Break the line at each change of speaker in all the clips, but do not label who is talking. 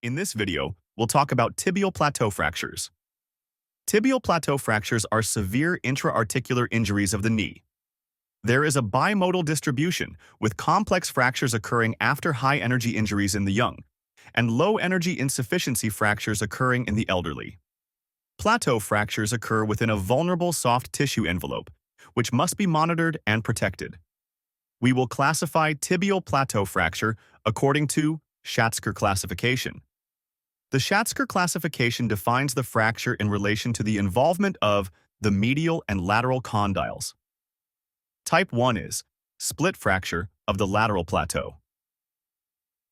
In this video, we'll talk about tibial plateau fractures. Tibial plateau fractures are severe intra-articular injuries of the knee. There is a bimodal distribution, with complex fractures occurring after high-energy injuries in the young, and low-energy insufficiency fractures occurring in the elderly. Plateau fractures occur within a vulnerable soft tissue envelope, which must be monitored and protected. We will classify tibial plateau fracture according to Schatzker classification. The Schatzker classification defines the fracture in relation to the involvement of the medial and lateral condyles. Type 1 is split fracture of the lateral plateau.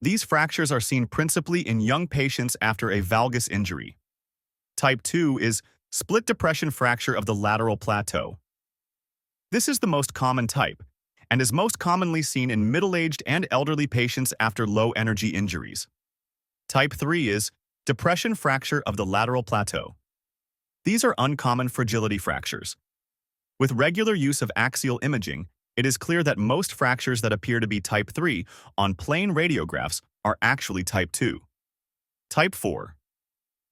These fractures are seen principally in young patients after a valgus injury. Type 2 is split depression fracture of the lateral plateau. This is the most common type and is most commonly seen in middle-aged and elderly patients after low-energy injuries. Type 3 is depression fracture of the lateral plateau. These are uncommon fragility fractures. With regular use of axial imaging, it is clear that most fractures that appear to be type 3 on plain radiographs are actually type 2. Type 4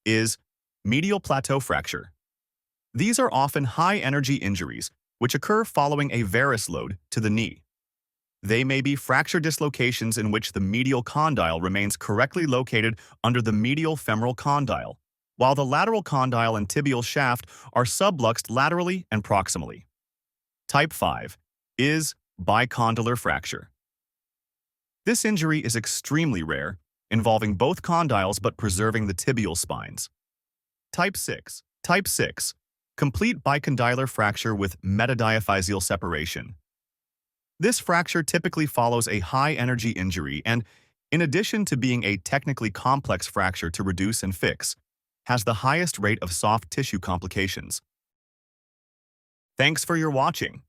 is medial plateau fracture. These are often high-energy injuries which occur following a varus load to the knee. They may be fracture dislocations in which the medial condyle remains correctly located under the medial femoral condyle, while the lateral condyle and tibial shaft are subluxed laterally and proximally. Type 5 is bicondylar fracture. This injury is extremely rare, involving both condyles but preserving the tibial spines. Type 6. Complete bicondylar fracture with metadiaphyseal separation. This fracture typically follows a high-energy injury and, in addition to being a technically complex fracture to reduce and fix, has the highest rate of soft tissue complications. Thanks for your watching.